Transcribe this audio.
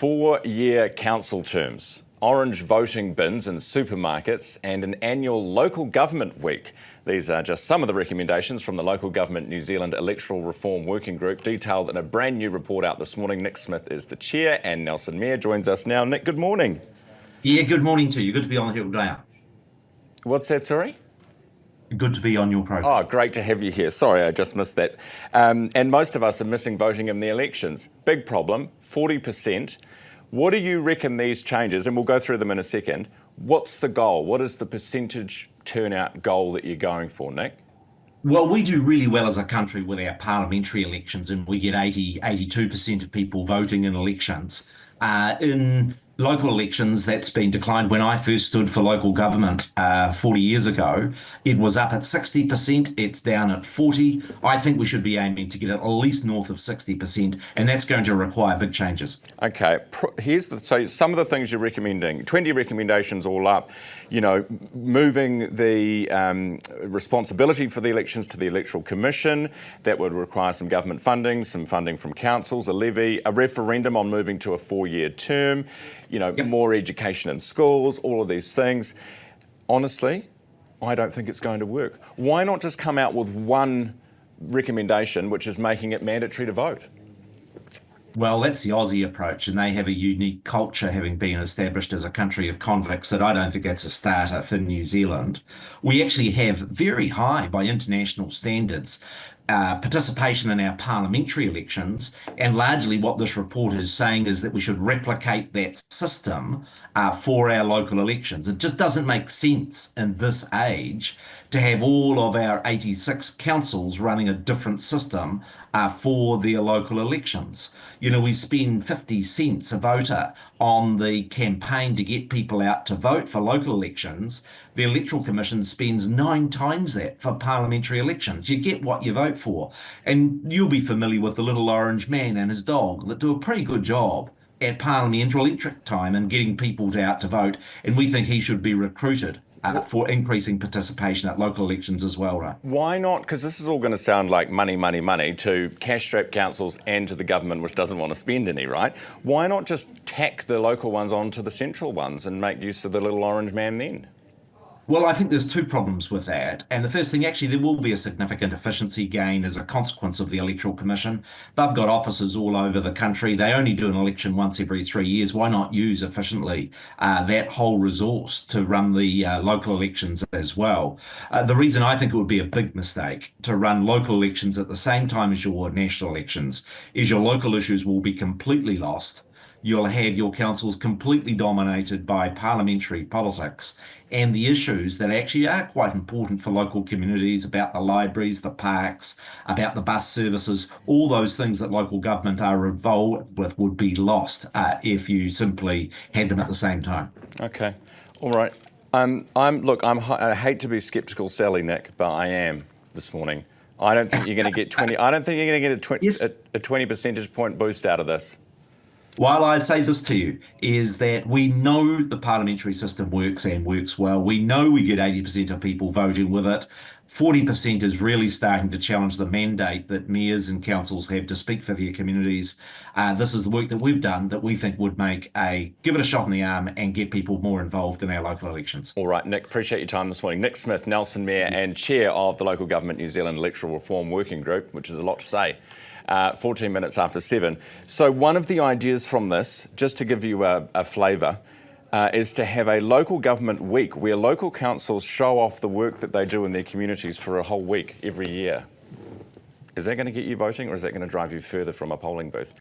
4-year council terms, orange voting bins in supermarkets and an annual local government week. These are just some of the recommendations from the Local Government New Zealand Electoral Reform Working Group, detailed in a brand new report out this morning. Nick Smith is the chair and Nelson Mayer joins us now. Nick, good morning. Yeah, good morning to you. Good to be on the Herald NOW. What's that, sorry? Good to be on your program. Oh, great to have you here. Sorry, I just missed that. And most of us are missing voting in the elections. Big problem, 40%. What do you reckon these changes, and we'll go through them in a second, what's the goal? What is the percentage turnout goal that you're going for, Nick? Well, we do really well as a country with our parliamentary elections, and we get 82% of people voting in elections. In local elections, that's been declined. When I first stood for local government 40 years ago, it was up at 60%. It's down at 40. I think we should be aiming to get it at least north of 60%, and that's going to require big changes. Okay, so some of the things you're recommending, 20 recommendations all up, you know, moving the responsibility for the elections to the Electoral Commission. That would require some government funding, some funding from councils, a levy, a referendum on moving to a 4-year term, you know, more education in schools, all of these things. Honestly, I don't think it's going to work. Why not just come out with one recommendation, which is making it mandatory to vote? Well, that's the Aussie approach, and they have a unique culture, having been established as a country of convicts, that I don't think that's a starter for New Zealand. We actually have very high, by international standards, participation in our parliamentary elections, and largely what this report is saying is that we should replicate that system for our local elections. It just doesn't make sense in this age to have all of our 86 councils running a different system for their local elections. You know, we spend 50 cents a voter on the campaign to get people out to vote for local elections. The Electoral Commission spends 9 times that for parliamentary elections. You get what you vote for. And you'll be familiar with the little orange man and his dog that do a pretty good job at parliamentary electric time and getting people out to vote. And we think he should be recruited for increasing participation at local elections as well, right? Why not? Because this is all going to sound like money, money, money to cash-strapped councils and to the government, which doesn't want to spend any, right? Why not just tack the local ones onto the central ones and make use of the little orange man then? Well, I think there's 2 problems with that. And the first thing, actually, there will be a significant efficiency gain as a consequence of the Electoral Commission. They've got offices all over the country. They only do an election once every 3 years. Why not use efficiently that whole resource to run the local elections as well? The reason I think it would be a big mistake to run local elections at the same time as your national elections is your local issues will be completely lost. You'll have your councils completely dominated by parliamentary politics, and the issues that actually are quite important for local communities about the libraries, the parks, about the bus services, all those things that local government are involved with would be lost if you simply had them at the same time. Okay, all right. I hate to be sceptical, Sally, Nick, but I am this morning. I don't think you're going to get 20. I don't think you're going to get a 20 percentage point boost out of this. While I'd say this to you, is that we know the parliamentary system works and works well. We know we get 80% of people voting with it. 40% is really starting to challenge the mandate that mayors and councils have to speak for their communities. This is the work that we've done that we think would give it a shot in the arm and get people more involved in our local elections. All right, Nick, appreciate your time this morning. Nick Smith, Nelson Mayer and Chair of the Local Government New Zealand Electoral Reform Working Group, which is a lot to say. 14 minutes after 7. So one of the ideas from this, just to give you a flavour, is to have a local government week where local councils show off the work that they do in their communities for a whole week every year. Is that going to get you voting, or is that going to drive you further from a polling booth?